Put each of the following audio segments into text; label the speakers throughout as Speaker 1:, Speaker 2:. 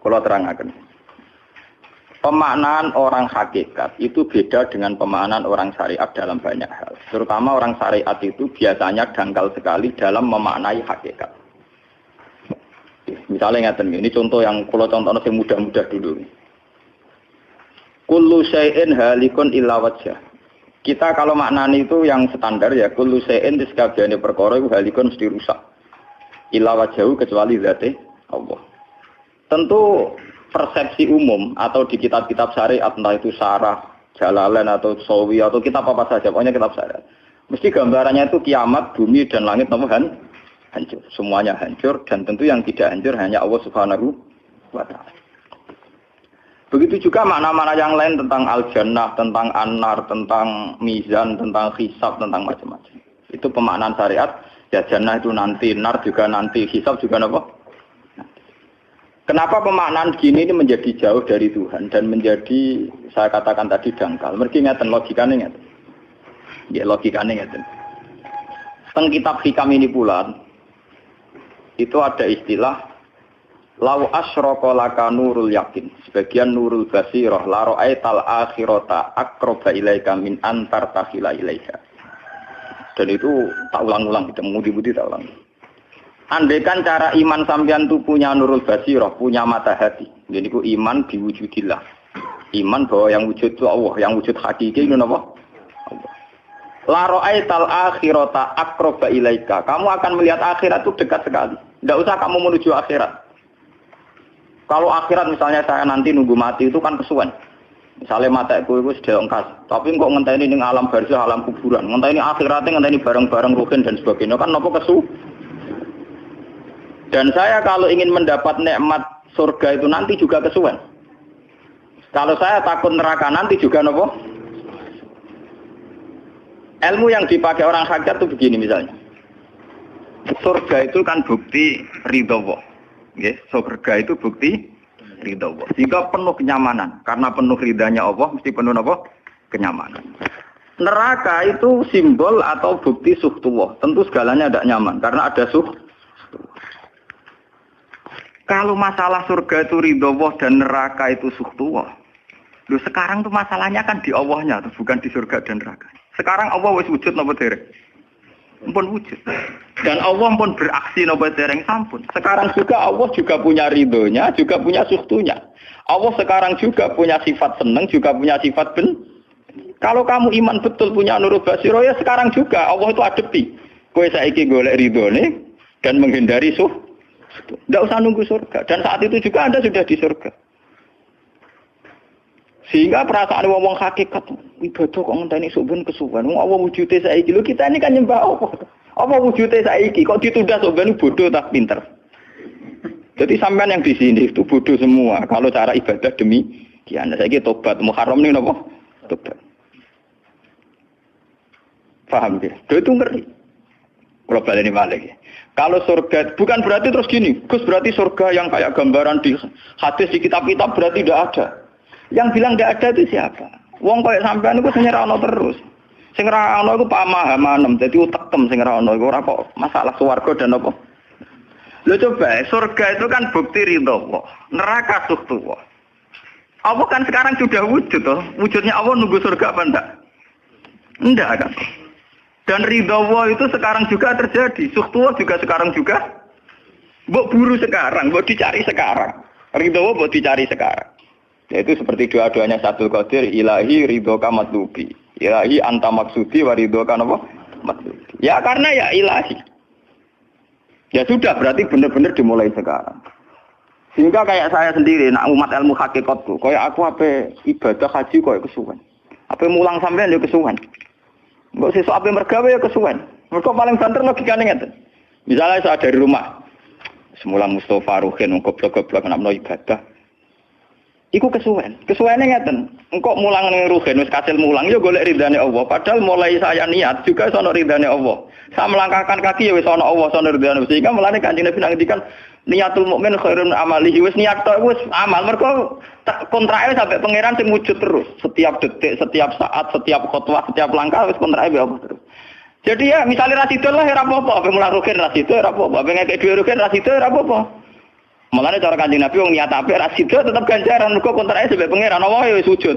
Speaker 1: Kalau terangkan. Pemaknaan orang hakikat itu beda dengan pemaknaan orang syariat dalam banyak hal. Terutama orang syariat itu biasanya dangkal sekali dalam memaknai hakikat. Misalnya ini contoh yang kalau contohnya yang mudah-mudah dulu. Kullu syai'in halikun illa wajhah. Kita kalau maknani itu yang standar ya kullu syai'in disekabiane perkara itu halikun mesti rusak. Illa wajhahu kecuali zate Allah. Tentu persepsi umum atau di kitab-kitab syariat entah itu Syarah, Jalalain atau Sawi atau kitab apa saja pokoknya kitab syariat. Mesti gambarannya itu kiamat, bumi dan langit hancur. Semuanya hancur dan tentu yang tidak hancur hanya Allah Subhanahu wa taala. Begitu juga makna-makna yang lain tentang al-jannah, tentang an-nar, tentang mizan, tentang hisab, tentang macam-macam. Itu pemaknaan syariat. Ya jannah itu nanti, nar juga nanti, hisab juga apa? Kenapa pemaknaan gini ini menjadi jauh dari Tuhan dan menjadi saya katakan tadi dangkal. Mergi ngeten logikane ngeten. Ya logikane ngeten. Teng kitab hikam ini pula itu ada istilah lau asyraka laka nurul yakin. Sebagian nurul basirah la ra'aital akhirata aqraba ilaika min antar takhila ilaika. Dan itu tak ulang-ulang kita mudi-mudi tak ulang. Andaikan cara iman sampean itu punya nurul basirah, punya mata hati. Jadi ku iman diwujudillah. Iman bahwa yang wujud itu Allah, yang wujud hakiki itu apa? Allah. La ra'aital akhirata aqraba ilaika. Kamu akan melihat akhirat itu dekat sekali. Tidak usah kamu menuju akhirat. Kalau akhirat misalnya saya nanti nunggu mati itu kan kesuwen. Misalnya mataku itu sudah engkas, tapi kok ngenteni ning alam barzah, alam kuburan. Ngenteni akhiratnya, ngenteni barang-barang ruhin dan sebagainya kan napa kesu? Dan saya kalau ingin mendapat nikmat surga itu nanti juga kesuwen. Kalau saya takut neraka nanti juga nopo. Ilmu yang dipakai orang hakikat itu begini misalnya. Surga itu kan bukti ridho Allah. Nggih, surga itu bukti ridho Allah. Sehingga penuh kenyamanan. Karena penuh ridhanya Allah mesti penuh nopo? Kenyamanan. Neraka itu simbol atau bukti suhtullah. Tentu segalanya tidak nyaman karena ada Kalau masalah surga itu ridho Allah dan neraka itu suhtullah. Loh sekarang tuh masalahnya kan di Allahnya, bukan di surga dan neraka. Sekarang Allah wis wujud napa dereng? Ampun wujud. Dan Allah pun beraksi napa dereng sampun. Sekarang juga Allah juga punya ridhonya, juga punya suhtunya. Allah sekarang juga punya sifat seneng, juga punya sifat Kalau kamu iman betul punya nurul basiro ya sekarang juga Allah itu adepi. Kowe saiki golek ridhone dan menghindari tidak usah nunggu surga. Dan saat itu juga Anda sudah di surga. Sehingga perasaan wong hakikat ibadah kok ngenteni suben kesuwen. Wong Allah wujude saiki. Lho kita ini kan nyembah apa? Apa wujude saiki kok ditunda suben bodoh tak pinter. Jadi sampean yang di sini itu bodoh semua. Kalau cara ibadah demikian. Saiki tobat Muharram nih napa? Tobat. Paham ya? Itu ngeri. Kalau baleni balik ya. Kalau surga, bukan berarti terus gini, Gus berarti surga yang kayak gambaran di hadis di kitab-kitab berarti tidak ada. Yang bilang tidak ada itu siapa? Wong kayak sampean itu sing ora ono terus. Sing ora ono iku pamahaman, dadi utekem sing ora ono iku ora kok masalah swarga dan apa. Lho coba, surga itu kan bukti ridho Allah, neraka suhtullah. Allah kan sekarang sudah wujud toh. Wujudnya Allah nunggu surga apa enggak? Enggak kan? Dan ridho Allah itu sekarang juga terjadi. Suhtullah juga sekarang juga. Mbok buru sekarang, mbok dicari sekarang. Ridho Allah mbok dicari sekarang. Yaitu seperti doa-doanya Syaikhul Qadir, ilahi ridhoka matlubi. Ilahi anta maksudi wa ridhoka apa? Matlubi. Ya karena ya ilahi. Ya sudah berarti benar-benar dimulai sekarang. Sehingga kayak saya sendiri, nak umat ilmu hakikatku, kayak aku apa ibadah haji kayak kesuwen. Apa mulang sampean ya kesuwen. Mbok sesuk ape mergawe ya kesuwen. Mergo paling banter logikane ngeten. Misalnya saya dari rumah. Semula Mustafa Ruhin goblok-goblok nak menawa ibadah. Iku kesuwen. Kesuwene ngeten. Engko mulang ning Ruhin wis kasil mulang ya golek ridane Allah. Padahal mulai saya niat juga sono ridane Allah. Saya melangkahkan kaki ya wis sono Allah sono ridane. Sehingga mulane Kanjeng Nabi ngendikan niatul mukmin khairun amalihi wis niat tok wis amal mergo kontrake sampai pangeran sing wujud terus setiap detik, setiap saat, setiap khotbah, setiap langkah wis kontrake be Allah terus. Jadi ya misalnya ra sido lah ora apa-apa, ape mulang rugen ra sido ora apa-apa, ape ngeke dhuwit rugen ra sido ora apa-apa. Mulane cara Kanjeng Nabi wong niat apik ra sida tetep ganjaran mergo kontrake sebab pangeran Allah ya sujud.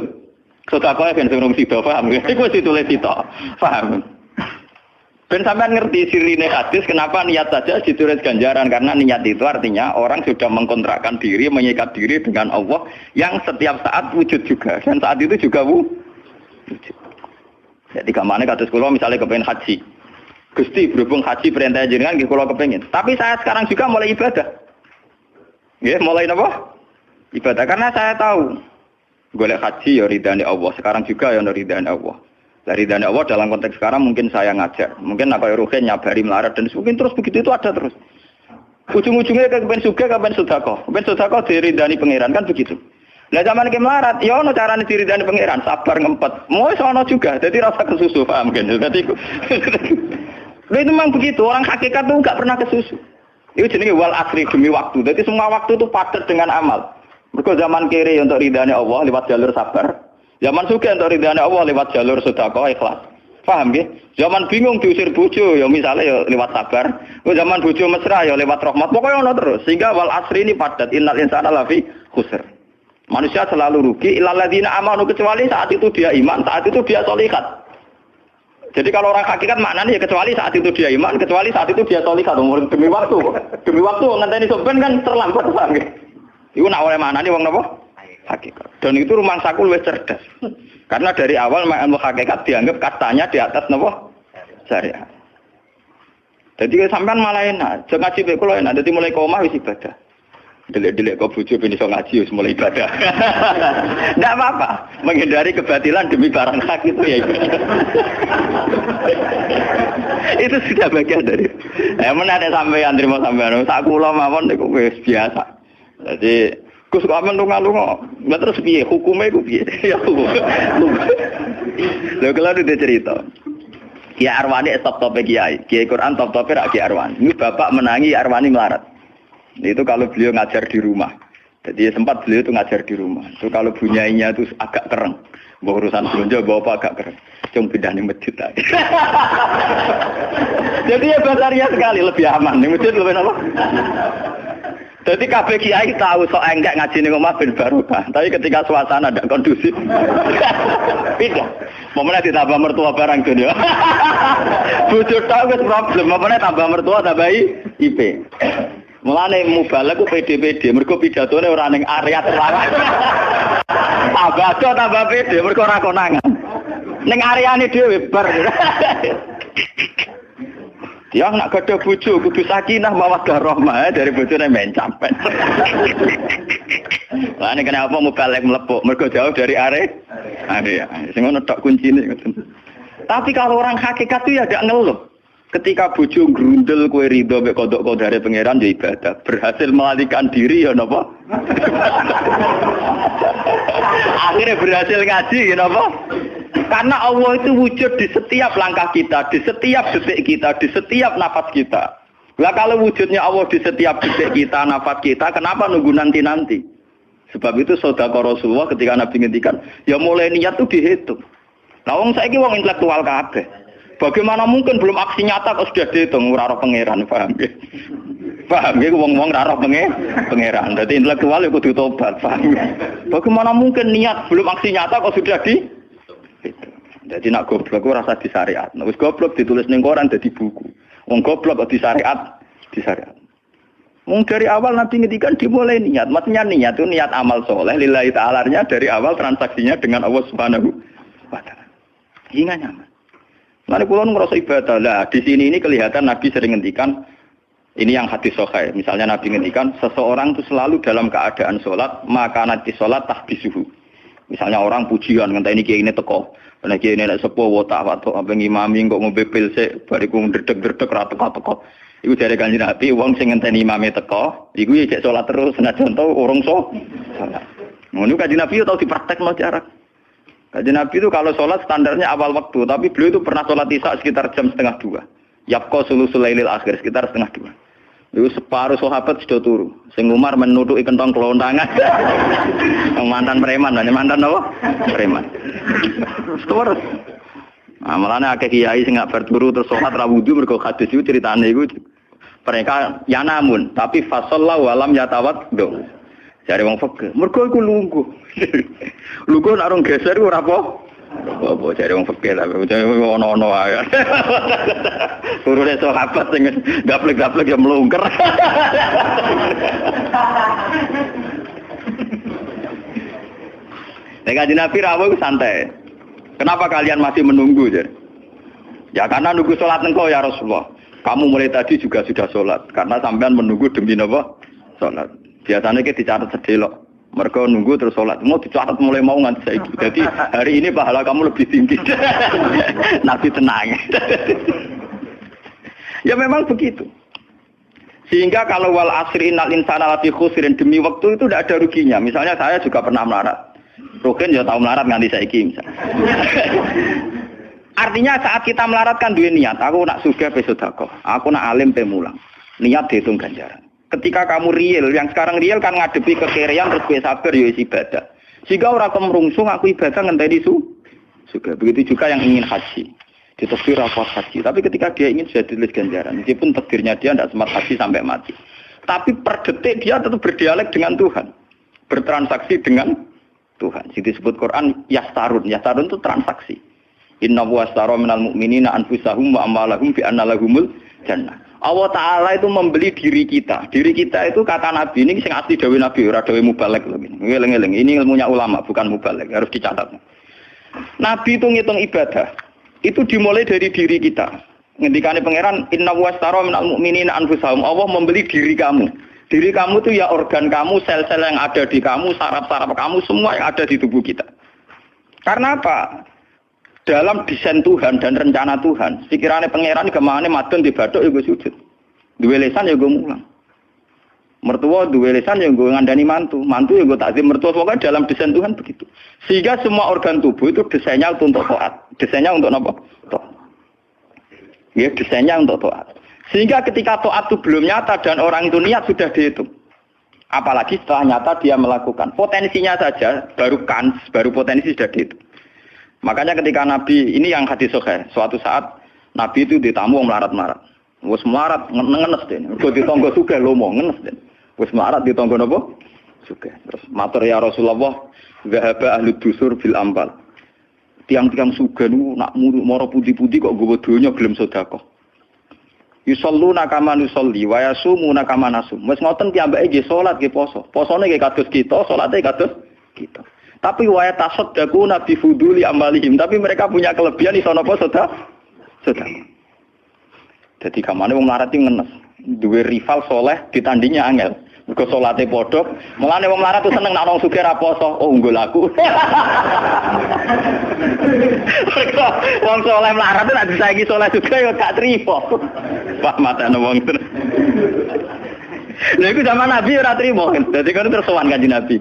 Speaker 1: Sedekah ben sing sida paham. Iku wis ditulis sida. Paham. Ben sampean ngerti sirine hadis kenapa niat saja ditulis ganjaran karena niat itu artinya orang sudah mengkontrakkan diri, menyikat diri dengan Allah yang setiap saat wujud juga dan saat itu juga wujud. Jadi kamane kados kula misalnya kepengin haji. Gusti berhubung haji perintah jenengan nggih kula kepengin. Tapi saya sekarang juga mulai ibadah. Nggih, mulai napa? Ibadah karena saya tahu golek haji ya ridane Allah. Sekarang juga ya ridane Allah. Dari ridane Allah dalam konteks sekarang mungkin saya ngajar. Mungkin apa Ruhin nyabari melarat dan mungkin terus begitu itu ada terus. Ujung-ujungnya kepen suga, kepen sedekah. Kepen sedekah diridani pangeran kan begitu. Lah zaman iki melarat, ya ono carane diridani pangeran, sabar ngempet. Mau ono juga, jadi rasa kesusu paham kan. Jadi itu memang begitu, orang hakikat tuh enggak pernah kesusu. Itu jenenge wal asri demi waktu. Jadi semua waktu itu padat dengan amal. Mergo zaman kiri untuk ridane Allah lewat jalur sabar. Zaman sugih untuk ridane Allah lewat jalur sedekah ikhlas. Paham nggih? Zaman bingung diusir bojo ya misalnya ya lewat sabar. Zaman bojo mesra ya lewat rahmat. Pokoknya ono terus. Sehingga wal asri ini padat. Innal insana lafi khusr. Manusia selalu rugi illal ladzina amanu kecuali saat itu dia iman, saat itu dia sholihat. Jadi kalau orang hakikat maknanya ya kecuali saat itu dia iman, kecuali saat itu dia sholihat. Demi waktu. Demi waktu ngenteni sampean kan terlambat paham nggih. Iku nak oleh maknane wong napa? Hakikat. Dan itu rumah saku lebih cerdas. Karena dari awal ilmu hakikat dianggap katanya di atas napa? Syariat. Jadi sampean malah enak. Jangan ngaji kok enak. Dadi mulai omah wis ibadah. Delik-delik kok bojo ben iso ngaji wis mulai ibadah. Enggak apa-apa. Menghindari kebatilan demi barang hak itu ya. Itu sudah bagian dari. Emang ada sampean terima sampean. Sak kula mawon niku wis biasa. Jadi Gus kok amen lunga-lunga. Lah terus piye hukume iku piye? Ya hukum. Lha kalau ada cerita. Kiai Arwani top-tope kiai. Kiai Quran top-tope ra Kiai Arwani. Ini bapak menangi Arwani melarat. Itu kalau beliau ngajar di rumah. Jadi sempat beliau itu ngajar di rumah. Itu kalau bunyainya itu agak kereng. Bawa urusan belanja bawa apa agak kereng. Cuma pindah di masjid tadi. Jadi ya basaria sekali lebih aman. Di masjid lebih apa? Jadi kabeh kiai tahu sok enggak ngaji ning omah ben barokah. Tapi ketika suasana tidak kondusif, pindah. Momennya ditambah mertua barang dunia. Bojo tok wis problem, momennya tambah mertua tambah IP. Mulane mubalek ku PD-PD, mergo pidatone ora ning area terlarang. Tambah PD, mergo ora konangan. Ning areane dhewe bar. Dia nak gadah bojo kudu sakinah mawaddah rahmah dari bojone men sampean. Lah nek kenapa mubalek mlepuk, mergo jauh dari area. Sing ngono tok kuncine. Tapi kalau orang hakikat itu ya gak ngeluh. Ketika bojo grundel kowe ridho mek kodok kodare pangeran ya ibadah. Berhasil melarikan diri ya napa? Akhirnya berhasil ngaji ya napa? Karena Allah itu wujud di setiap langkah kita, di setiap detik kita, di setiap nafas kita. Lah kalau wujudnya Allah di setiap detik kita, nafas kita, kenapa nunggu nanti-nanti? Sebab itu sedekah Rasulullah ketika Nabi ngendikan, ya mulai niat itu dihitung. Lah wong saiki wong intelektual kabeh. Bagaimana mungkin belum aksi nyata kok sudah dihitung ora roh pangeran, paham nggih? Paham nggih wong-wong ora roh pangeran. Dadi intelektual ya kudu tobat, paham nggih? Bagaimana mungkin niat belum aksi nyata kok sudah di itu. Jadi nak goblok ora rasa di syariat. Nek wis goblok ditulis ning koran dadi buku. Wong goblok kok di syariat, di syariat. Wong dari awal Nabi ngendikan dimulai niat. Maksudnya niat itu niat amal soleh lillahi ta'ala-nya dari awal transaksinya dengan Allah Subhanahu wa taala. Hingga nyaman. Lalu kula ngerasa ibadah. Lah di sini ini kelihatan Nabi sering ngendikan ini yang hadis sahih. Misalnya Nabi ngendikan seseorang itu selalu dalam keadaan salat, maka nanti salat tahbisuhu. Misalnya orang pujian ngenteni kiai ini teko. Nek kiai ini nek sepuh watak watuk apa ngimami kok ngombe pil sik bariku ndredeg-ndredeg ra teko-teko. Iku jare Kanjeng Nabi wong sing ngenteni imame teko, iku ya cek salat terus senajan to urung salat. Ngono Kanjeng Nabi tau dipraktekno jarak. Kanjeng Nabi itu kalau sholat standarnya awal waktu, tapi beliau itu pernah sholat isya sekitar jam 1:30. Yapqa sulusul lailil akhir sekitar 1:30. Itu separuh sahabat sudah turu. Sing Umar menutupi kentong kelontangan. Mantan preman, mantan apa? Preman. Terus. Nah, malane akeh kiai sing gak berturu terus sholat ra wudu mergo hadis itu ceritane iku. Mereka ya namun, tapi fasallahu alam yatawaddo. Jare wong fikih, mergo iku lungguh. Lungguh nek orang geser ora apa? Apa jare wong fikih lah, ono-ono ae. Turune sahabat sing gaplek-gaplek ya mlungker. Nek Nabi rawuh santai. Kenapa kalian masih menunggu, Jar? Ya karena nunggu sholat engkau ya Rasulullah. Kamu mulai tadi juga sudah sholat. Karena sampean menunggu demi apa? Sholat. Biasanya kita dicatat sedelok. Mereka nunggu terus sholat. Mau dicatat mulai mau nganti saiki. Jadi hari ini pahala kamu lebih tinggi. Nabi tenang. Ya memang begitu. Sehingga kalau wal asri innal insana lafi khusrin, demi waktu itu tidak ada ruginya. Misalnya saya juga pernah melarat. Rugen ya tahu melarat nganti saiki misalnya. Artinya saat kita melarat kan duwe niat, aku nak sugih pe sedekah, aku nak alim pe mulang. Niat dihitung ganjaran. Ketika kamu real, yang sekarang real kan ngadepi kekerean terus kowe sabar ya ibadah. Jika ora kemrungsung aku ibadah ngenteni sugih. Begitu juga yang ingin haji. Ditakdir apa haji, tapi ketika dia ingin sudah ditulis ganjaran, meskipun takdirnya dia tidak sempat haji sampai mati. Tapi per detik dia tetap berdialek dengan Tuhan. Bertransaksi dengan Tuhan. Jadi disebut Quran yastarun. Yastarun itu transaksi. Inna washtara minal mu'minina anfusahum wa amwalahum bi anna lahumul jannah. Allah Ta'ala itu membeli diri kita. Diri kita itu kata Nabi ini sing asli dawuh Nabi, ora dawuh mubalek lho ini. Ngeling-eling. Ini ilmunya ulama, bukan mubalek, harus dicatat. Nabi itu ngitung ibadah. Itu dimulai dari diri kita. Ngendikane pangeran inna washtara minal mu'minina anfusahum. Allah membeli diri kamu. Diri kamu itu ya organ kamu, sel-sel yang ada di kamu, saraf-saraf kamu, semua yang ada di tubuh kita. Karena apa? Dalam desain Tuhan dan rencana Tuhan, pikirannya pangeran kemana madon di bathuk ya gue sujud. Duwe lisan ya gue mulang. Mertua duwe lisan ya gue ngandani mantu. Mantu ya gue takzim mertua. Pokoknya dalam desain Tuhan begitu. Sehingga semua organ tubuh itu desainnya untuk taat. Desainnya untuk apa? Taat. Ya, desainnya untuk taat. Sehingga ketika taat itu belum nyata dan orang itu niat sudah dihitung. Apalagi setelah nyata dia melakukan. Potensinya saja baru potensi sudah dihitung. Makanya ketika Nabi, ini yang hadis sahih, suatu saat Nabi itu ditamu melarat-marat. Wis melarat ngenes den. Mergo ditangga sugih lomo ngenes den. Wis melarat ditangga napa? Sugih. Terus matur ya Rasulullah, zahaba ahli dusur bil ambal. Tiang-tiang sugih niku nak mara pundi-pundi kok nggawa donya gelem sedekah. Yusalluna kama nusolli wa yasumuna kama nasum. Wis ngoten piyambake nggih salat nggih poso. Posone nggih kados kita, salate kados kita. Tapi waya tasaddaqu nabi fuduli amalihim. Tapi mereka punya kelebihan iso napa sedekah. Jadi kamane wong melarat iki ngenes. Duwe rival soleh ditandingi angel. Mergo salate padha. Mulane wong melarat tuh seneng nek wong sugih ra poso. Oh unggul aku. Wong soleh melarat nek disaiki soleh juga ya gak trimo. Pak matane wong tenan. Lha iku zaman Nabi ora trimo. Dadi kan terus sowan Kanjeng Nabi.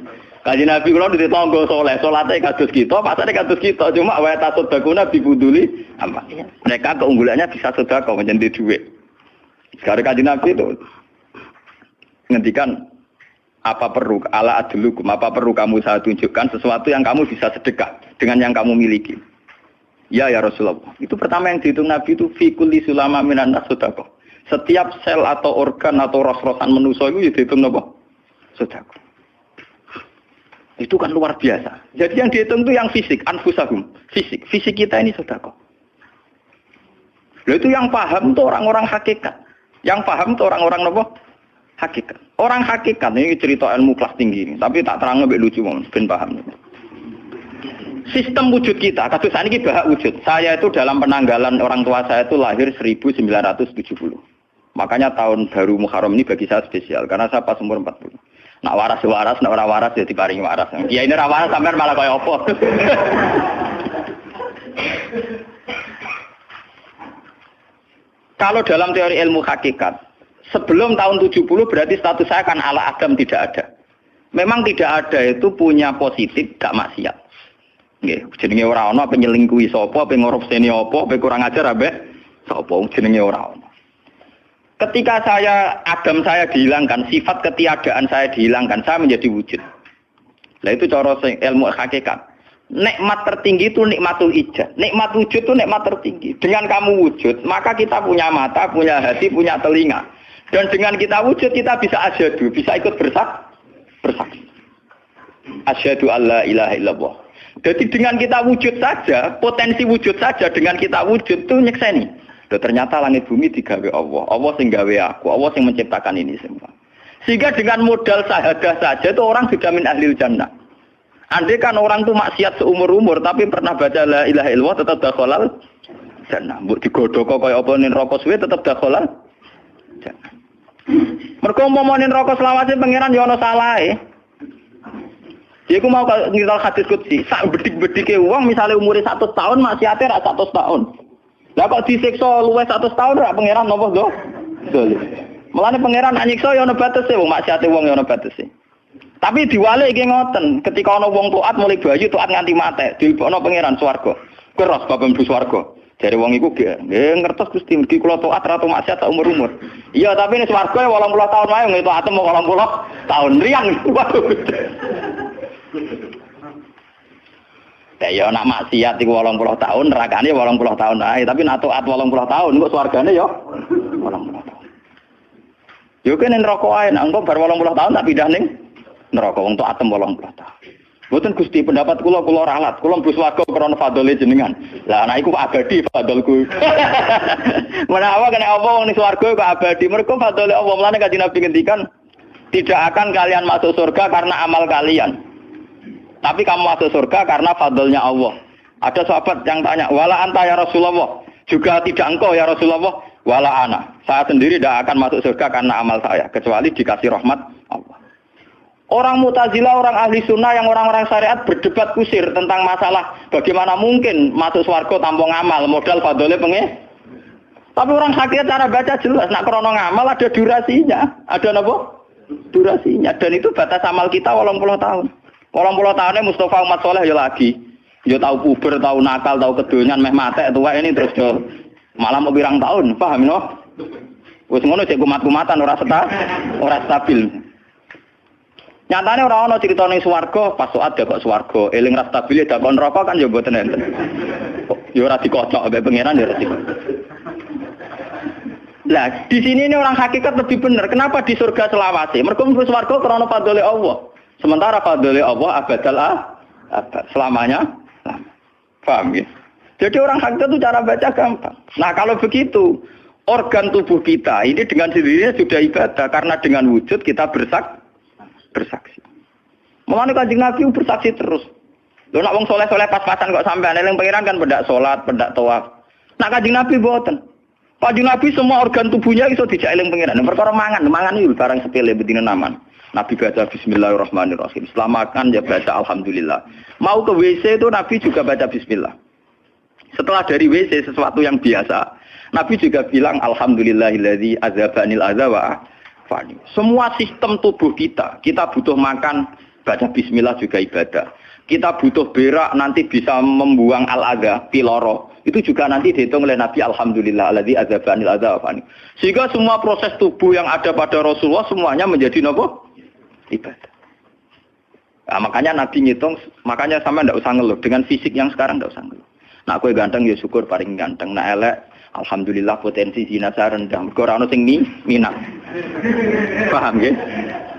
Speaker 1: Kanjeng Nabi kula ditangga saleh, salate kados kita, pasane kados kita, cuma wa tasodakuna bibuduli apa. Mereka keunggulannya bisa sedekah menjadi duit. Sekarang Kanjeng Nabi itu ngendikan apa perlu ala adlukum, apa perlu kamu saya tunjukkan sesuatu yang kamu bisa sedekah dengan yang kamu miliki. Ya Rasulullah. Itu pertama yang dihitung Nabi itu fi kulli sulama minan nas sedekah. Setiap sel atau organ atau ros-rosan manusia itu dihitung apa? Sedekah. Itu kan luar biasa. Jadi yang dihitung itu yang fisik, anfusahum. Fisik kita ini sedekah. Lalu itu yang paham itu orang-orang hakikat. Yang paham itu orang-orang apa? Hakikat. Orang hakikat ini cerita ilmu kelas tinggi ini, tapi tak terang lebih lucu ben paham. Sistem wujud kita, kasus ini bahak wujud. Saya itu dalam penanggalan orang tua saya itu lahir 1970. Makanya tahun baru Muharram ini bagi saya spesial karena saya pas umur 40. Nak waras, nak ora waras ya diparingi waras. Ya ini ra waras sampean malah kaya apa. Kalau dalam teori ilmu hakikat, sebelum tahun 70 berarti status saya kan ala Adam tidak ada. Memang tidak ada itu punya positif gak maksiat. Nggih, jenenge ora ana penyelingkuhi sapa, pengorupseni apa, kurang ajar ambek sapa jenenge ora ana. Ketika Adam saya dihilangkan, sifat ketiadaan saya dihilangkan, saya menjadi wujud. Nah itu cara ilmu hakikat. Nikmat tertinggi itu nikmatul ijad. Nikmat wujud itu nikmat tertinggi. Dengan kamu wujud, maka kita punya mata, punya hati, punya telinga. Dan dengan kita wujud kita bisa asyhadu, bisa ikut bersaksi. Asyhadu alla ilaha illallah. Jadi dengan kita wujud saja, potensi wujud saja dengan kita wujud itu nyekseni. Loh, ternyata langit bumi digawe Allah. Allah sing gawe aku, Allah sing menciptakan ini semua. Sehingga dengan modal syahadah saja itu orang sudah min ahlil jannah. Andai kan orang itu maksiat seumur-umur tapi pernah baca la ilaha illallah tetap dakhalal jannah. Mbok digodhog kaya apa ning neraka suwe tetap dakhalal jannah. Mergo umpama ning neraka selawase pangeran ya ana salahe. Iku mau ngiral hadis qudsi, sak bedik-bedike wong misale umure 100 tahun maksiate ra 100 tahun. Lah kok disiksa luwih 100 tahun ra pangeran napa to? Betul. Mulane pangeran nyiksa ya ana batese wong maksiate wong ya ana batese. Tapi diwale iki ngoten, ketika ana wong taat mulai bayu taat nganti mate, dilebokno pangeran swarga. Keros bab mlebu swarga. Jare wong iku nggih ngertos Gusti mergi kula taat ra tau maksiat sak umur-umur. Iya, tapi ning swarga 80 tahun wae nggih taat 80 tahun riang. Waduh. Ya nak maksiat iku 80 tahun, nerakane 80 tahun ae, tapi nak taat 80 tahun kok swargane ya 80 tahun. Yo kene neraka ae, nak engko bar 80 tahun tak pindah ning neraka wong taat 80 tahun. Mboten Gusti pendapat kula ralat, kula mlebu swarga krana fadhole jenengan. Lah anak iku abadi fadholku. Menawa kena apa wong ning swarga kok abadi, mergo fadhole Allah. Mulane Kanjeng Nabi ngendikan, tidak akan kalian masuk surga karena amal kalian. Tapi kamu masuk surga karena fadlnya Allah. Ada sahabat yang tanya, wala anta ya Rasulullah. Juga tidak engkau ya Rasulullah. Wala ana. Saya sendiri tidak akan masuk surga karena amal saya. Kecuali dikasih rahmat Allah. Orang Mu'tazilah, orang ahli sunnah yang orang-orang syariat berdebat kusir tentang masalah bagaimana mungkin masuk surga tanpa ngamal. Modal fadlnya pengen. Tapi orang hakikat cara baca jelas. Nak krono ngamal ada durasinya. Ada apa? Durasinya. Dan itu batas amal kita 80 tahun. 80 tahunnya Mustafa umat soleh ya lagi. Ya tahu puber, tahu nakal, tahu kedonyan, meh matek tua ini terus yo malah mau pirang tahun, paham no? Wis ngono cek kumat-kumatan ora stabil. Nyatane ora ono crita ning swarga, pas saat kok swarga, eling ra stabil dak kon neraka kan ya mboten enten. Ya ora dikocok mbek pangeran ya ora dikocok. Lah, di sini ini orang hakikat lebih benar. Kenapa di surga selawase? Mergo mlebu swarga krana fadhole Allah. Sementara fadhole Allah abadal abad, selamanya. Paham ya? Jadi orang hakikat itu cara baca gampang. Nah, kalau begitu, organ tubuh kita ini dengan sendirinya sudah ibadah karena dengan wujud kita bersaksi. Mulane Kanjeng Nabi bersaksi terus. Lho nak wong soleh-soleh pas-pasan kok sampean eling pangeran kan pendak salat, pendak tawaf. Nak Kanjeng Nabi mboten. Kanjeng Nabi semua organ tubuhnya iso dijak eling pangeran. Perkara mangan iki barang sepele bedine naman. Nabi baca bismillahirrahmanirrahim. Setelah makan ya baca alhamdulillah. Mau ke WC itu Nabi juga baca bismillah. Setelah dari WC sesuatu yang biasa, Nabi juga bilang alhamdulillahilladzi azhabanil adza wa afani. Semua sistem tubuh kita butuh makan, baca bismillah juga ibadah. Kita butuh berak nanti bisa membuang al-adza, piloro. Itu juga nanti dihitung oleh Nabi alhamdulillahilladzi azhabanil adza wa afani. Sehingga semua proses tubuh yang ada pada Rasulullah semuanya menjadi apa? Ibadah. Nah, makanya Nabi ngitung, makanya sama ndak usah ngeluh dengan fisik yang sekarang ndak usah ngeluh. Nak kowe ganteng ya syukur paling ganteng, nak elek alhamdulillah potensi zina rendah. Mergo ora ono sing minat. Paham nggih?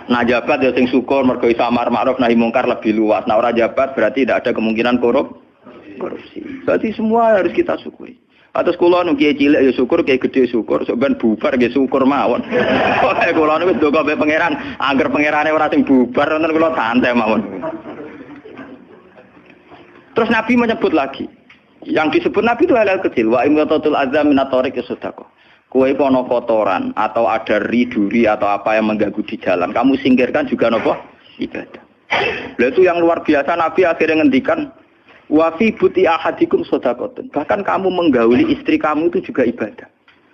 Speaker 1: Nah jabat ya sing syukur mergo iso amar ma'ruf nahi mungkar lebih luas. Nah ora jabat berarti tidak ada kemungkinan korupsi. Berarti semua harus kita syukuri. Atus kula nu kiye cilik ya syukur, kiye gedhe syukur, sok ben bubar nggih syukur mawon. Pokoke kula niku ndonga mbek pangeran, angger pangerane ora sing bubar wonten kula santai mawon. Terus Nabi menyebut lagi. Yang disebut Nabi itu hal-hal kecil. Wa imatatul azza min at-tariq sedekah. Kowe ana kotoran atau ada duri atau apa yang mengganggu di jalan, kamu singkirkan juga napa? Ibadah. Lah itu yang luar biasa Nabi akhirnya ngendikan wa fi buti ahadikum sedekatun. Bahkan kamu menggauli istri kamu itu juga ibadah.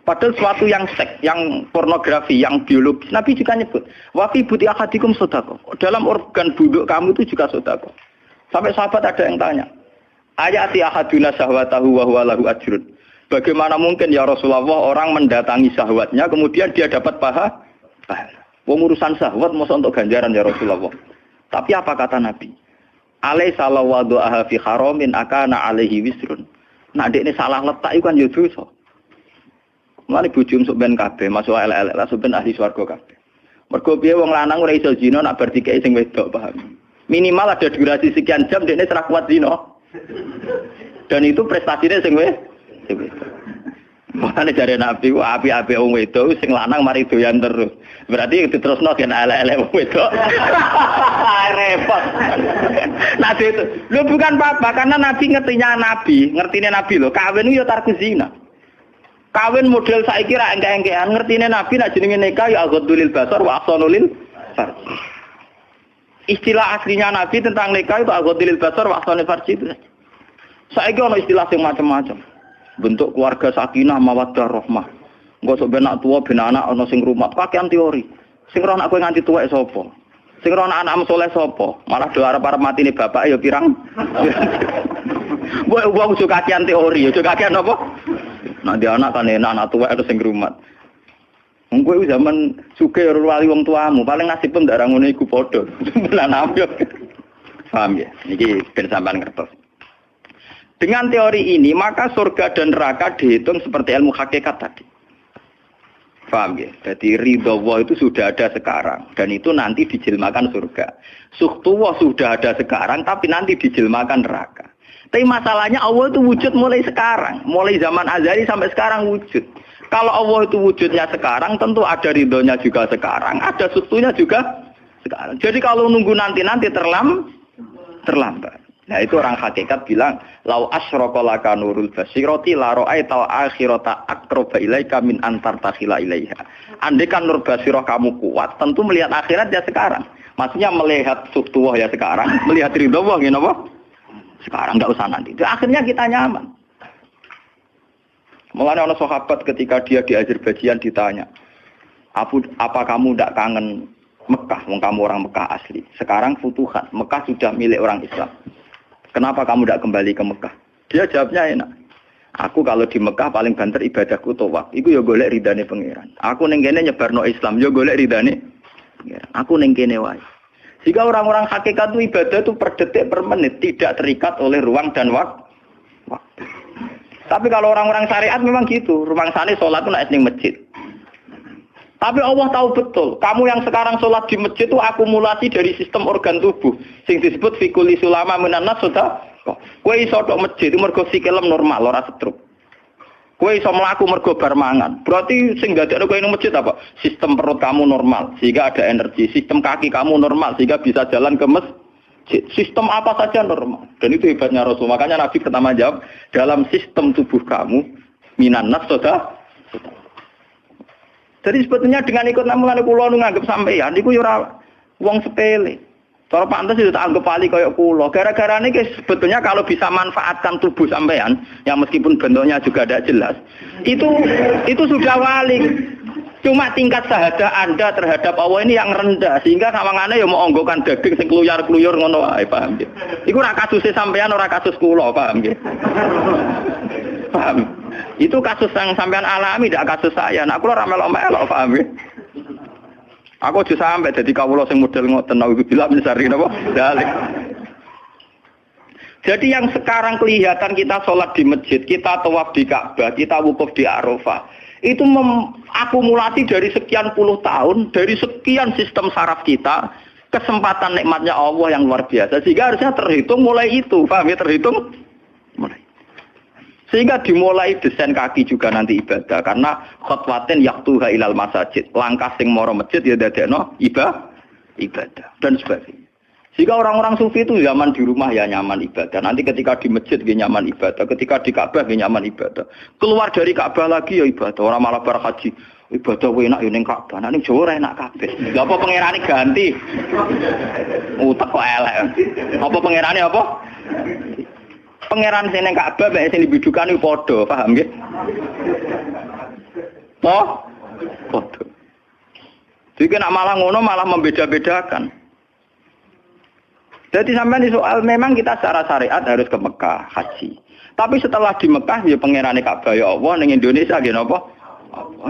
Speaker 1: Padahal suatu yang seks, yang pornografi, yang biologis, Nabi juga nyebut wa fi buti ahadikum sedekah. Dalam organ buduk kamu itu juga sedekah. Sampai sahabat ada yang tanya, ayati ahaduna syahwatahu wa huwa lahu ajrun. Bagaimana mungkin ya Rasulullah orang mendatangi syahwatnya kemudian dia dapat pahala? Wong urusan syahwat masa untuk ganjaran ya Rasulullah. Tapi apa kata Nabi? Alaysa lawadhu'aha fi haramin akana alaihi wisrun. Nah dekne salah letak iku kan ya dosa. Mulane bojo sok ben kabeh, masuk elek-elek lah sok ben ahli swarga kabeh. Mergo piye wong lanang ora iso zina nak bar dikeki sing wedok, paham. Minimal ada durasi sekian jam dekne ora kuat zina. Dan itu prestasinya sing wedok. Makane jare Nabi ku api-api wong wedok sing lanang mari doyan terus. Berarti diterusno gen elek-elek wong wedok. Repot. Nabi itu, lu bukan apa-apa karena Nabi ngertine Nabi lho, kawin yo tarku zina. Kawin model saiki ra engke-engkean, ngertine Nabi nek jenenge nikah ya aghdulil basar wa ahsanulil farj. Istilah aslinya Nabi tentang nikah itu aghdulil basar wa ahsanul farj itu. Saiki ono istilah sing macam-macam. Bentuk keluarga sakinah mawaddah rahmah. Engko sok ben anak tuwa ben anak ana sing rumah, kakean teori. Sing ora anak kowe nganti tuwek sapa? Sing ora anak saleh sapa? Malah do arep-arep matine bapak ya pirang. Wong suka kakean teori, yo kakean apa? Nah dia anak kan enak, anak tua itu sing rumat. Wong kowe zaman sugih ora wali wong tuamu, paling nasib pun ndak ra ngono iku padha. Bulan ambyok. Paham ya? Niki ben sampean ngertos. Dengan teori ini, maka surga dan neraka dihitung seperti ilmu hakikat tadi. Paham ya? Jadi ridha Allah itu sudah ada sekarang dan itu nanti dijelmakan surga. Suhtullah sudah ada sekarang tapi nanti dijelmakan neraka. Tapi masalahnya Allah itu wujud mulai sekarang. Mulai zaman azali sampai sekarang wujud. Kalau Allah itu wujudnya sekarang, tentu ada ridhonya juga sekarang. Ada sustunya juga sekarang. Jadi kalau nunggu nanti-nanti terlambat. Nah itu orang hakikat bilang, lau asyraka laka nurul basirati la ra'aital akhirata aqraba ilaika min antar takhila ilaiha. Andai kan nur basirah kamu kuat, tentu melihat akhirat ya sekarang. Maksudnya melihat sustuwah ya sekarang, melihat ridho Allah ya apa? Sekarang enggak usah nanti. Akhirnya kita nyaman. Mulanya orang sahabat ketika dia di Azerbaijan ditanya, apa kamu tidak kangen Mekah? Wong kamu orang Mekah asli. Sekarang futuhat, Mekah sudah milik orang Islam. Kenapa kamu tidak kembali ke Mekah? Dia jawabnya enak. Aku kalau di Mekah paling banter ibadahku tawaf. Iku ya golek ridane pangeran. Aku ning kene nyebarno Islam, ya golek ridane pangeran. Aku ning kene wae. Jika orang-orang hakikat itu ibadah itu per detik per menit tidak terikat oleh ruang dan waktu. Tapi kalau orang-orang syariat memang gitu, rumah sana sholat itu naik di masjid. Tapi Allah tahu betul, kamu yang sekarang sholat di masjid itu akumulasi dari sistem organ tubuh, sing disebut fikuli sulama minanas sudah. Kue iso tok masjid itu mergo sikilem normal, ora stroke. Kue iso mlaku mergo bar mangan. Berarti sing dadekno kowe ning masjid apa? Sistem perut kamu normal sehingga ada energi, sistem kaki kamu normal sehingga bisa jalan ke masjid. Sistem apa saja normal. Dan itu hebatnya Rasul. Makanya Nabi pertama jawab, dalam sistem tubuh kamu minan nas sudah. Jadi sebetulnya dengan ikut namungan kula nganggep sampeyan niku yo ora wong sepele. Cara pantes itu tak anggap pali kayak kula. Gara-gara ini sebetulnya kalau bisa manfaatkan tubuh sampean, yang meskipun bentuknya juga tidak jelas, itu sudah wali. Cuma tingkat sahadah Anda terhadap Allah ini yang rendah, sehingga kawangannya ya mau onggokan daging sing kluyar-kluyur ngono wae, paham nggih. Iku ora kasuse sampean, ora kasus kula, paham nggih. Paham. Itu kasus yang sampean alami, tidak kasus saya. Nah, kula ora melok-melok, paham nggih. Aku aja sampai jadi kawula sing model ngoten naudzubillah min syarri napa dalik. Jadi yang sekarang kelihatan kita sholat di masjid, kita tawaf di Ka'bah, kita wukuf di Arafah, itu akumulasi dari sekian puluh tahun, dari sekian sistem saraf kita, kesempatan nikmatnya Allah yang luar biasa. Sehingga harusnya terhitung mulai itu, paham ya, terhitung mulai. Sehingga dimulai desain kaki juga nanti ibadah, karena khotwatin yaktuha ilal masajid, langkah sing moro masjid ya dadekno ibadah dan sebagainya. Sehingga orang-orang sufi itu zaman di rumah ya nyaman ibadah, nanti ketika di masjid dia nyaman ibadah, ketika di Ka'bah dia nyaman ibadah, keluar dari Ka'bah lagi ya ibadah. Orang malah bar haji ibadah enak ya ning Ka'bah, ning Jawa ora enak kabeh. Lha apa pangerane ganti? Utek kok elek. Apa pangerane apa? Pangeran sing ning Ka'bah mek sing dibidukane padha, paham nggih? Padha. Jadi nek malah ngono malah membeda-bedakan. Jadi sampai di soal memang kita secara syariat harus ke Mekah haji. Tapi setelah di Mekah ya pangerane Ka'bah ya Allah ning Indonesia nggih napa?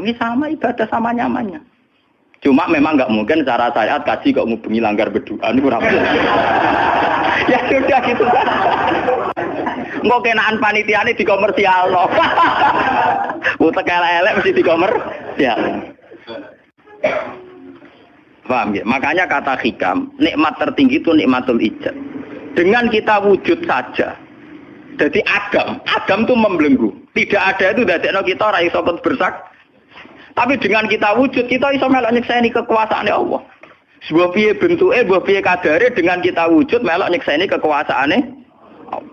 Speaker 1: Ini sama ibadah sama nyamannya. Cuma memang enggak mungkin secara syariat kaji kok ngubungi langgar berdoa niku ora. Ya sudah gitu kan. Engko kenaan panitiane dikomersialno. Utek elek mesti dikomersial. Paham ya? Makanya kata hikam, nikmat tertinggi itu nikmatul ijab. Dengan kita wujud saja. Jadi Adam itu membelenggu. Tidak ada itu dadekno kita ora iso bersak. Tapi dengan kita wujud, kita iso melok nyekseni kekuasaane Allah. Sebuah piye bentuke, sebuah piye kadare dengan kita wujud melok nyekseni kekuasaane Allah.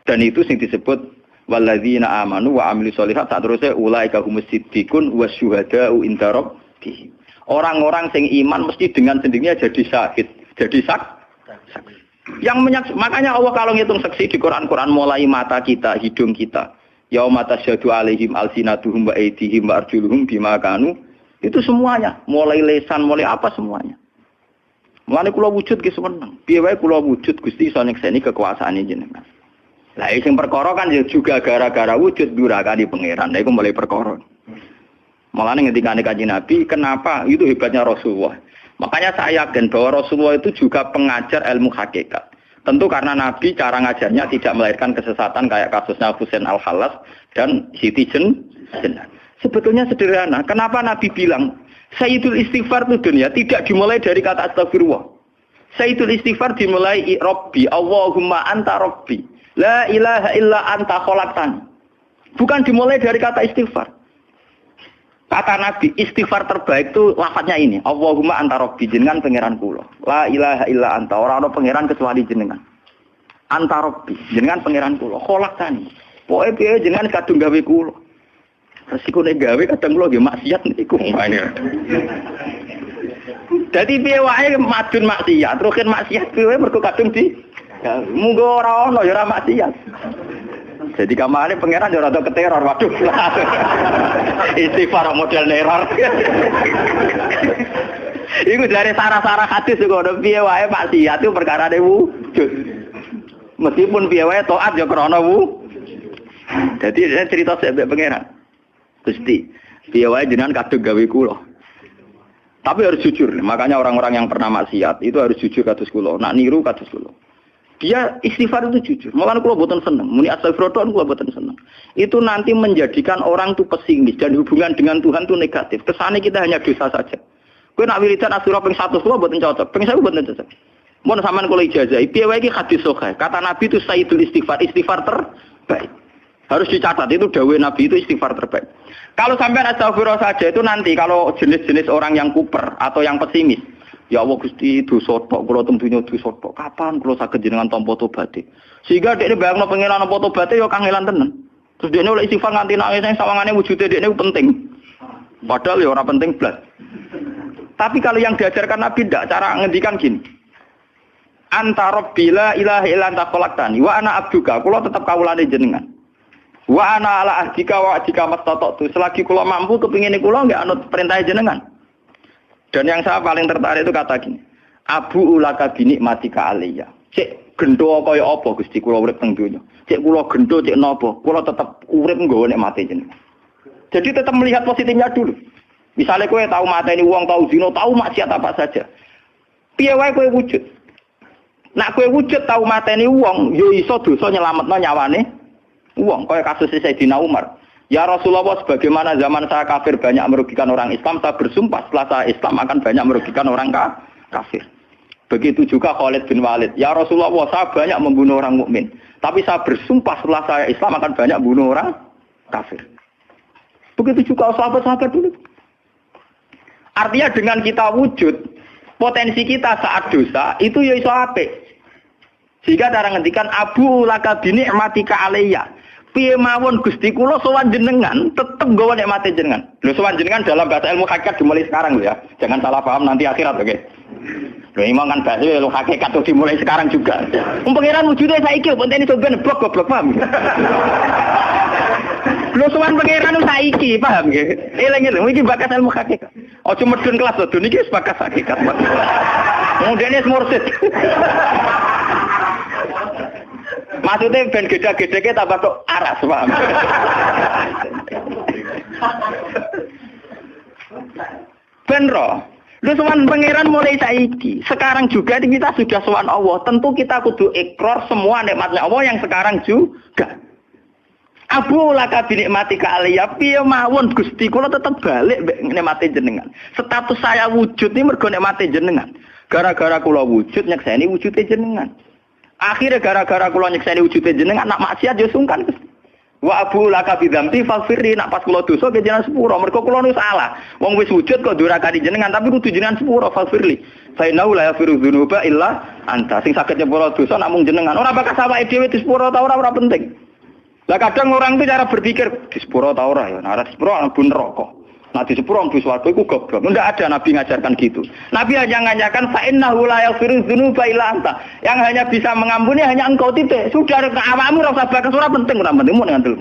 Speaker 1: Dan itu sing disebut walladzina amanu wa amilus sholihat, saterusé ulaika humus siddiqun wasyuhada'u inda rabbihim. Orang-orang sing iman mesti dengan sendirinya jadi syahid, jadi saksi. Makanya Allah kalau ngitung saksi di Quran mulai mata kita, hidung kita, yauma tasyhadu alaihim alsinatuhum wa aydihim wa arjuluhum bima kanu, itu semuanya, mulai lesan, mulai apa semuanya. Mulane kula wujud ki seneng. Piye wae kula wujud Gusti iso nyekseni kekuasaane jenengan. Lah sing perkara kan ya juga gara-gara wujud durakani pangeran. Lah iku mulai perkara. Mulane ngendikane Kanjeng Nabi, kenapa itu hebatnya Rasulullah. Makanya saya yakin bahwa Rasulullah itu juga pengajar ilmu hakikat. Tentu karena Nabi cara ngajarnya tidak melahirkan kesesatan kayak kasusnya Husain Al-Khallas dan Siti Jenar. Sebetulnya sederhana. Kenapa Nabi bilang Sayyidul Istighfar itu dunia tidak dimulai dari kata astagfirullah. Sayyidul Istighfar dimulai Rabbi, Allahumma anta Rabbi, la ilaha illa anta khalaqtani. Bukan dimulai dari kata istighfar. Kata Nabi, istighfar terbaik itu lafadznya ini. Allahumma anta Rabbi, jenengan pangeran kula. La ilaha illa anta, ora ana pangeran kecuali jenengan. Anta Rabbi, jenengan pangeran kula. Khalaqtani. Pokoke piye jenengan kadung gawe kula. Resiko nek gawe kadang kula nggih maksiat niku. Dadi piye wae madun maksiat, rukin maksiat piye mergo kadung di munggo ora ana ya ora maksiat. Jadi kamane pangeran yo rada keteror, waduh. Istighfar model neror. Iku dari sarah-sarah hadis kok ono piye wae maksiat itu perkarane wujud. Meskipun piye wae taat yo krana Jadi cerita sampe pangeran. Gusti, piye wae jenengan kadung gawe kula. Tapi harus jujur. Makanya orang-orang yang pernah maksiat itu harus jujur kados kula. Nak niru kados kula. Dia istighfar itu jujur. Malah kula boten seneng. Muni astagfirullah kula boten seneng. Itu nanti menjadikan orang itu pesimis dan hubungan dengan Tuhan itu negatif. Kesane kita hanya dosa saja. Kowe nak wiridan astagfirullah ping 100 kula boten cocok. Ping 1000 boten cocok. Mun sampean kula ijazah, piye wae iki hadis sahih. Kata Nabi itu sayyidul istighfar terbaik. Harus dicatat itu dawuh Nabi itu istighfar terbaik. Kalau sampean astagfirullah saja itu nanti kalau jenis-jenis orang yang kuper atau yang pesimis. Ya Allah Gusti dosa tok kula tempunya dosa tok. Kapan kula saged jenengan tampa tobaté? Sehingga dekne bayangno pengenan tampa tobaté ya kangelan tenan. Terus dekne oleh istighfar nganti nangis sing sawangane wujude dekne penting. Padahal ya ora penting blas. Tapi kalau yang diajarkan Nabi ndak cara ngendikan gini. Anta Rabbi la ilaha illa anta khalaqtani wa ana abduka. Kula tetep kawulane jenengan. Wa ana ala ahdika wa ahdika mastata'tu. Selagi kula mampu kepingine kula nggak anut perintah jenengan. Dan yang saya paling tertarik itu kata gini, Abu ulaka binikmatika aliyya. Cek gendo kaya apa Gusti kula urip teng donya. Cek kula gendo cek napa, kula tetep urip nggawa nikmate jenengan. Jadi tetap melihat positifnya dulu. Misalnya kowe tahu mateni wong, tahu zina, tahu maksiat apa saja. Piye wae kowe wujud. Nak kowe wujud tahu mateni wong, yo iso dosa nyelametno nyawane wong. Kaya kasus Sayyidina Umar. Ya Rasulullah, sebagaimana zaman saya kafir banyak merugikan orang Islam, saya bersumpah setelah saya Islam akan banyak merugikan orang kafir. Begitu juga Khalid bin Walid. Ya Rasulullah, saya banyak membunuh orang mukmin, tapi saya bersumpah setelah saya Islam akan banyak bunuh orang kafir. Begitu juga sahabat-sahabat dulu. Artinya dengan kita wujud, potensi kita saat dosa itu ya iso apik. Sehingga cara ngendikan Abu laka binikmatika alayya. Piye mawon Gusti kula sowan jenengan tetep nggawa nikmate jenengan. Lho sowan jenengan dalam bahasa ilmu hakikat dimulai sekarang lho ya. Jangan salah paham nanti akhirat oke. Lho imang kan bahasa ilmu hakikat tuh dimulai sekarang juga. Pengiran wujude saiki pentene sampeyan goblok paham. Lho sowan pengiran saiki paham nggih. Eling-eling iki bakas ilmu hakikat. Aja medun kelas lho niki wis bakas hakikat. Mudene mursid. Maksudnya ben gede-gedeke tambah tok aras, paham. Ben ro, Lho sowan pangeran mulai saiki. Sekarang juga kita sudah sowan Allah. Tentu kita kudu ikrar semua nikmatnya Allah yang sekarang juga. Abu laka binikmati ka aliyah piye mawon Gusti kula tetep balik nikmati jenengan. Status saya wujud ini mergo nikmati jenengan. Gara-gara kula wujud nyekseni wujude jenengan. Akhirnya gara-gara kula nyekseni wujude jenengan nak maksiat yo sungkan Gusti. Wa abu laka bidzamti faghfirli nak pas kula dosa ke jenengan sepuro mergo kula nu salah. Wong wis wujud kok durakani jenengan tapi kudu jenengan sepuro faghfirli. Fa inna la yaghfiru dzunuba illa anta. Sing saged nyepuro dosa namung jenengan. Ora bakal awake dhewe disepuro ta ora penting. Lah kadang orang itu cara berpikir disepuro ta ora ya. Nah disepuro mlebu neraka. Nah disepuro mlebu swarga iku goblok. Enggak ada nabi ngajarkan gitu. Nabi hanya ngajarkan fa innahu la yaghfiru dzunuba illa anta. Yang hanya bisa mengampuni hanya engkau titik. Sudah awakmu ora usah bakas ora penting ora penting mun ngandel.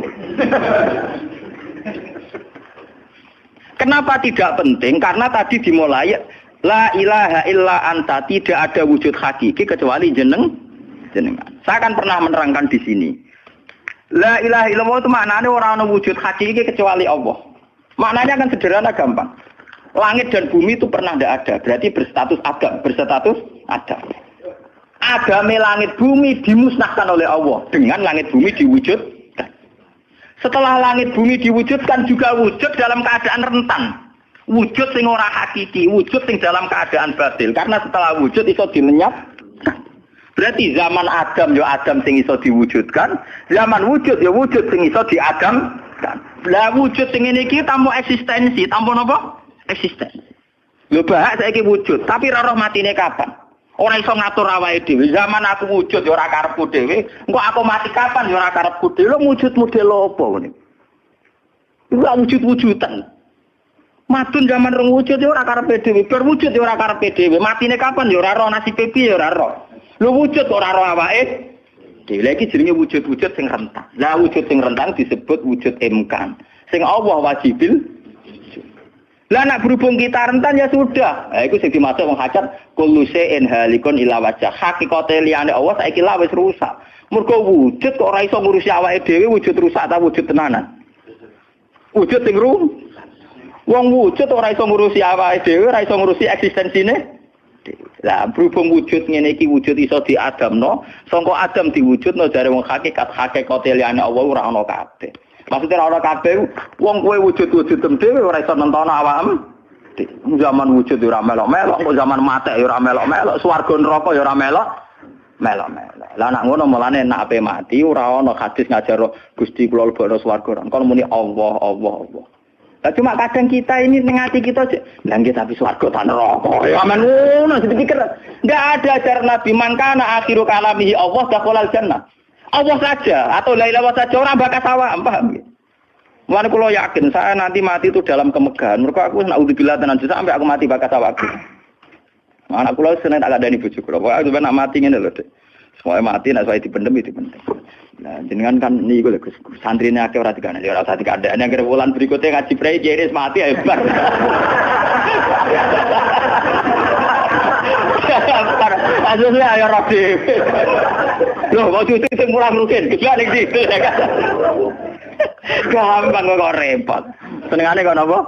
Speaker 1: Kenapa tidak penting? Karena tadi dimulai la ilaha illa anta, tidak ada wujud hakiki kecuali jenengan. Saya akan pernah menerangkan di sini. La ilaha illallah itu maknanya orang ana wujud hakiki kecuali Allah. Maknanya kan sederhana gampang. Langit dan bumi itu pernah tidak ada, berarti berstatus adam. Agame langit bumi dimusnahkan oleh Allah dengan langit bumi diwujudkan. Setelah langit bumi diwujudkan juga wujud dalam keadaan rentan. Wujud sing ora hakiki, wujud sing dalam keadaan batil. Karena setelah wujud iso dilenyapkan. Berarti zaman Adam ya Adam sing iso diwujudkan, zaman wujud ya wujud sing iso diadamkan. Lah wujud sing ngene iki tanpa eksistensi, tanpa napa? Eksistensi. Lho bahak saiki wujud, tapi ora roh matine kapan? Ora iso ngatur awake dhewe. Zaman aku wujud ya ora karepku dhewe, engko aku mati kapan ya ora karepku dhewe. Lho wujud model apa ngene? Iku wujud-wujudan. Madun zaman rong wujud ya ora karepe dhewe, berwujud ya ora karepe dhewe. Matine kapan ya ora roh, nasibe piye ya ora roh. Lho wujud ora roh awake. Dhewe iki jenenge wujud-wujud sing rentang. Lah wujud sing rentang disebut wujud imkan. Sing Allah wajibil. Lah nek berhubung kita rentan ya sudah. Lah iku sing dimaksud wong hajat kullu shay'in halikun ila wajh. Hakikate liyane Allah saiki lah wis rusak. Mergo wujud kok ora iso ngurusi awake dhewe wujud rusak ta wujud tenanan. Wujud sing wong wujud ora iso ngurusi awake dhewe, ora iso ngurusi eksistensine. Lah berhubung wujud ngene iki wujud iso diadamno, sangka Adam diwujudno jare wong hakikate liyane Allah ora ana kabeh. Maksudnya ora ana kabeh wong kowe wujud-wujud dhewe ora iso nentono awakmu. Zaman wujud ora melok-melok, zaman mate ora melok-melok, swarga neraka ya ora melok-melok. Lah nek ngono mulane nek ape mati ora ana hadis ngajar Gusti kula lebokno swarga. Kon muni Allah. Nah, cuma kadang kita ini ngati kita aja. Lah nggih tapi swarga ta neraka. Ya men ngono dipikir. Enggak ada ajar Nabi mangkana akhiru kalamihi Allah dakhalal jannah. Allah saja atau la ilaha saja orang bakal awak, paham nggih? Mulane kula yakin saya nanti mati itu dalam kemegahan. Mergo aku naudzubillah tenan sampai aku mati bakal awak. Anak kula seneng tak kandhani bojo kula. Pokoke sampe nak mati ngene lho, Dik. Semoga mati nek saya dipendem. Nah, jenengan kan niku lho Gus. Santrine akeh ora dikandani, ora usah dikandani. Nek wulan berikutnya ngaji prei kiris mati hebat. Asline ayo ora dhewe. Lho, kok cucu sing mulang rugen, gejala ning situ ya kan. Gampang kok repot. Senengane kok napa?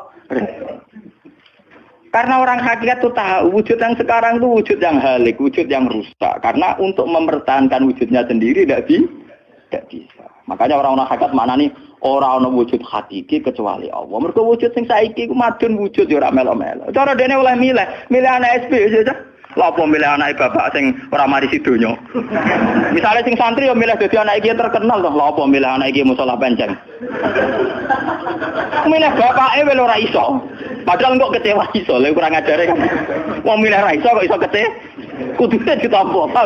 Speaker 1: Karena orang hakikat itu tahu wujud yang sekarang itu wujud yang halik, wujud yang rusak. Karena untuk mempertahankan wujudnya sendiri tidak bisa. Makanya orang hakikat mana nih orang wujud hakiki kecuali Allah. Mereka wujud yang saiki madun wujud ya ora melo-melo. Cara dene oleh milih anak SP saja. Lah apa milih anak bapak sing ora mari sidonya. Misalnya sing santri ya milih dadi anak iki terkenal toh. Lah apa milih anak iki musala penceng. Milih bapake wel ora iso. Padahal kok kecewa iso, lha kurang ajare kan. Wong milih ra iso kok iso kecewa. Kudune ditampa apa.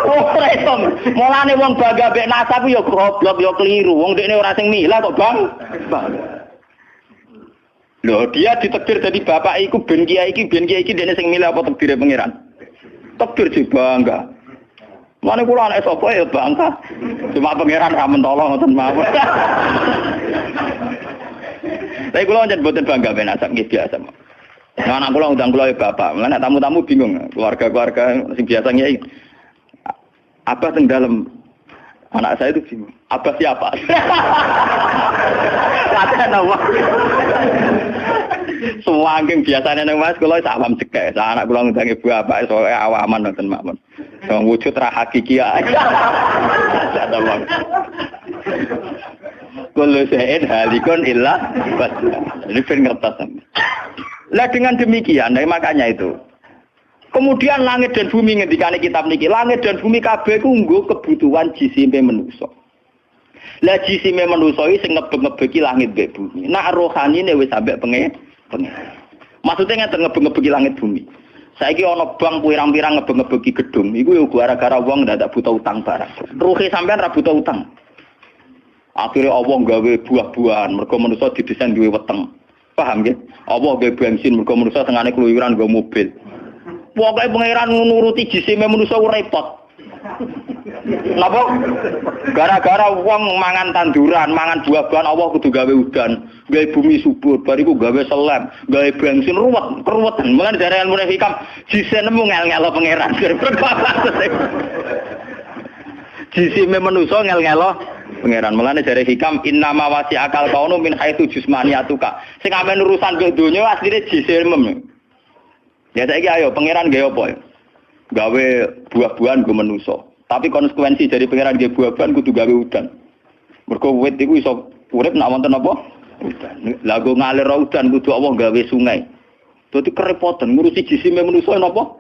Speaker 1: Oh, iso. Mulane wong bangga mek nasab yo goblok yo keliru. Wong dekne ora sing milah kok, Bang. Loh, dia ditakdir jadi bapak iku ben kiai iki dene sing milih apa takdire pangeran? Takdir sih bangga. Mane kula anak sapa ya bangga. Cuma pangeran ra mentolo ngoten mawon. Tapi kula njen boten bangga ben asap nggih biasa. Nah, anak kula undang kula ya bapak. Mulane tamu-tamu bingung, keluarga-keluarga sing biasa ngiyai. Apa teng dalem Anak saya itu bingung. Abah siapa? Kata nama. Semua angking biasanya nang Mas kula awam cekek. Anak kula ngundang ibu bapak soalnya awaman nonton makmun. Wong wujud ra hakiki ae. Kullu syai'in halikun illa wajhah. Ini ben ngertos. Lah dengan demikian, makanya itu. Kemudian langit dan bumi ngendikane kitab niki, langit dan bumi kabeh ku nggo kebutuhan jisime manusa. Lah jisime manusa iki sing ngebeg-ngebegi langit mbek bumi. Nak rohanine wis sampe pengen. Maksudnya ngeten ngebeg-ngebegi langit bumi. Saiki ana bank pirang-pirang ngebeg-ngebegi gedung, iku yo gara-gara wong ndak butuh utang barang. Ruhe sampean ra butuh utang. Akhirnya Allah gawe buah-buahan, mergo manusa didesain duwe weteng. Paham nggih? Allah gawe bensin, mergo manusa tengane keluyuran nggo mobil. Pokoke pangeran nuruti jisime manusa repot. Napa? Gara-gara wong mangan tanduran, mangan buah-buahan Allah kudu gawe udan, gawe bumi subur, bariku gawe selam, gawe bensin ruwetan. Mulane dari ilmu hikam jisine ngel-ngelo pangeran. Jisime manusa ngel-ngelo pangeran. Mulane dari hikam innama wasi akal kaunu min haitsu jismaniyatuka. Sing amen urusan ke donya asline jisime. Ya saiki ayo pangeran gawe apa? Gawe buah-buahan go manusa. Tapi konsekuensi dari pangeran gawe buah-buahan kudu gawe udan. Mergo wit iku iso urip nek wonten apa? Udan. Lah go ngalir udan kudu Allah gawe sungai. Dadi kerepotan ngurusi jisime manusa napa?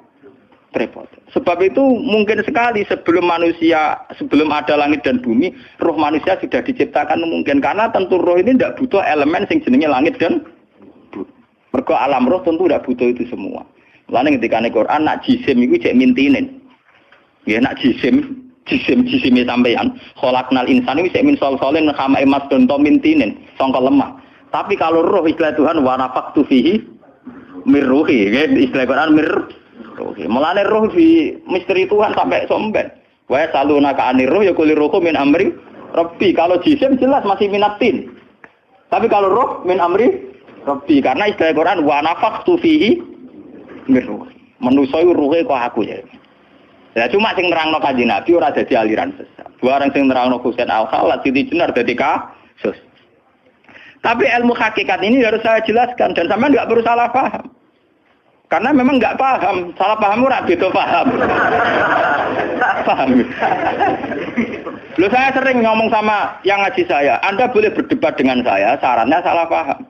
Speaker 1: Repot. Sebab itu mungkin sekali sebelum ada langit dan bumi, roh manusia sudah diciptakan mungkin karena tentu roh ini tidak butuh elemen sing jenenge langit dan bumi. Mergo alam roh tentu tidak butuh itu semua. Lalu ketika Al-Quran nak jisim itu cek mintinin. Ya nak jisim sampeyan. Khalaqnal insan itu cek min solsolin khama emas donto mintinin. Sangka lemah. Tapi kalau roh istilah Tuhan wa nafaqtu fihi mirruhi. Ya, istilah Quran mirruhi. Mulane roh di misteri Tuhan sampai somben. Wa saluna ka anir roh ya kulir roh min amri rabbi. Kalau jisim jelas masih minatin. Tapi kalau roh min amri rabbi karena istilah Quran wa nafaqtu fihi mirruh. Manusa iku ruhe kok aku ya. Ya cuma sing nerangno Kanjeng Nabi ora dadi aliran sesat. Barang sing nerangno Husain Al-Khalat Siti Jenar dadi kasus. Tapi ilmu hakikat ini harus saya jelaskan dan sampean enggak perlu salah paham. Karena memang enggak paham, salah paham ora beda paham. Paham. Loh saya sering ngomong sama yang ngaji saya, Anda boleh berdebat dengan saya, sarannya salah paham.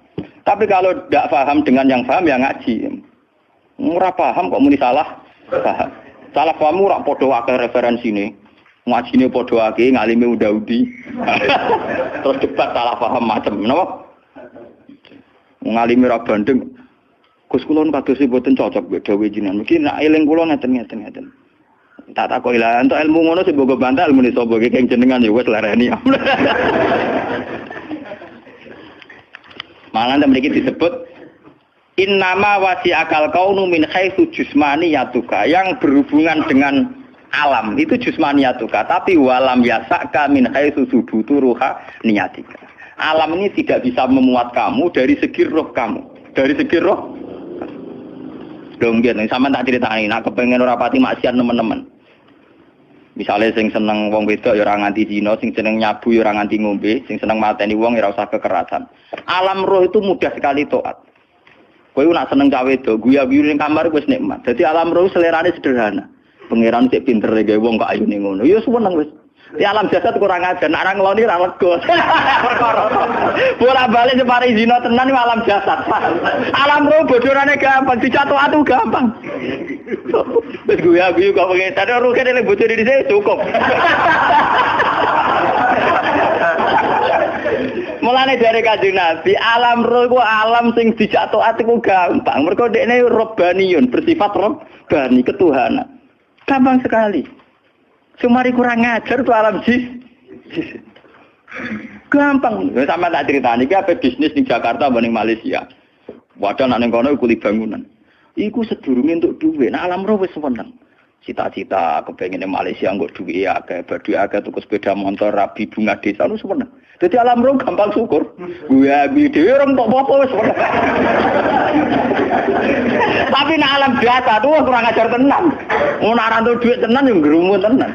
Speaker 1: Tapi kalau tidak paham dengan yang paham ya ngaji. Ora paham kok muni salah paham. Salah paham ora padha akeh referensine. Ngajine padha akeh ngalime unda-undi. Terus debat salah paham macam napa? Ngalime ra bandeng. Gus kula kados mboten cocok mbek dawuh jenengan. Mungkin nek eling kula ngeten. Tak takoki lah entuk ilmu ngono sing mbok bantah ilmu sapa iki jenengan ya wis lereni. Malah mriki disebut innama wasi akal kaunu min haitsu jismaniyatuka yang berhubungan dengan alam itu jismaniyatuka tapi walam yasaka min haitsu subutu ruha niyatika. Alam ini tidak bisa memuat kamu dari segi roh kamu. Dari segi roh. Dong biyen sampean tak critani nek kepengin ora pati maksiat teman-teman. Misalnya sing seneng wong wedok ya ora nganti zina, sing seneng nyabu ya ora nganti ngombe, sing seneng mateni wong ya ora usah kekerasan. Alam roh itu mudah sekali taat. Kowe nak seneng cawe wedok, guyu-guyu ning kamar wis nikmat. Dadi alam roh selerane sederhana. Pangeran sik pinter gawe wong kok ayune ngono. Ya seneng wis. Di alam jasad kurang ajar, nak ra ngloni ra lega. Perkara. Bola-balik separi zina tenan iki alam jasad. Alam roh bodorane gampang, dicatu-atu gampang. Wis guyu-guyu kok pengen sadar roh kene bocor di sini cukup. Mulane dari Kanjeng Nabi, alam roh ku alam sing dijatuhake ku gampang. Mergo dekne robbaniyun, bersifat robbani, ketuhanan. Gampang sekali. Sumari kurang ngajar tuh alam jis. Gampang. Sama tak critani iki ape bisnis di Jakarta apa ning Malaysia. Wadah nek ning kono kuli bangunan. Iku sedurunge entuk dhuwit, nek alam roh wis seneng. Cita-cita kepengen Malaysia nggo duwe akeh, badhe akeh tuku sepeda motor rabi bunga desa lu seneng. Dadi alam roh gampang syukur. Gue dhewe ora entuk apa-apa wis. Tapi nek alam biasa tuh kurang ajar tenan. Mun ora entuk dhuwit tenan yo ngrumu tenan.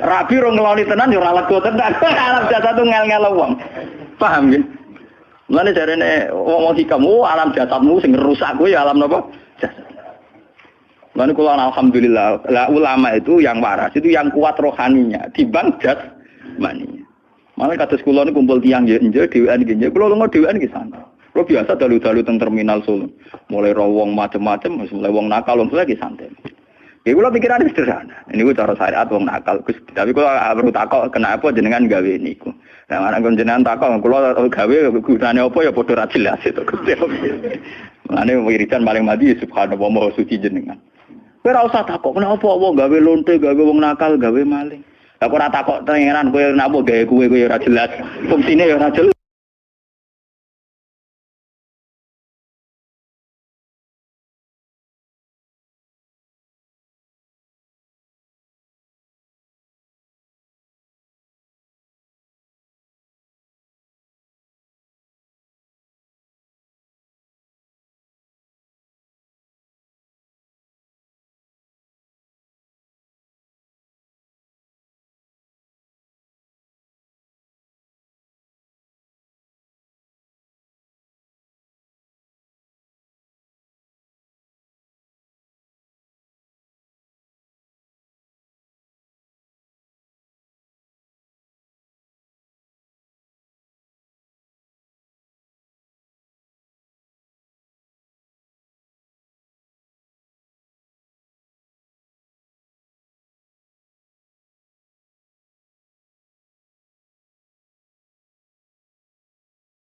Speaker 1: Rabi ora ngeloni tenan yo ora lega tenan. Alam biasa tuh ngel-ngel wong. Paham nggih? Mulane jarene wong hikamu alam jasadmu sing rusak kuwi alam napa? Jasad. Lalu kalau alhamdulillah, ulama itu yang waras, itu yang kuat rohaninya, dibanding jasmaninya. Malah kata sekolah ini kumpul tiang jenje, dewan jenje, kalau lo dewan di sana. Lo biasa dalu-dalu teng terminal Solo, mulai rawong macam-macam, mulai wong nakal, wong lagi santai. Ya kalau pikirannya sederhana, ini gue cara syariat wong nakal, tapi kalau perlu takok kenapa jenengan gawe niku. Nah, anak jenengan takok, kalau gawe gunanya apa ya bodoh jelas itu. Makanya wiridan paling mati subhanallah maha suci jenengan. Kowe ora usah takok kenapa wong gawe lonte, gawe wong nakal, gawe maling. Lah kok ora takok tengeran kowe napa gawe kowe ora jelas. Fungsine ya ora jelas.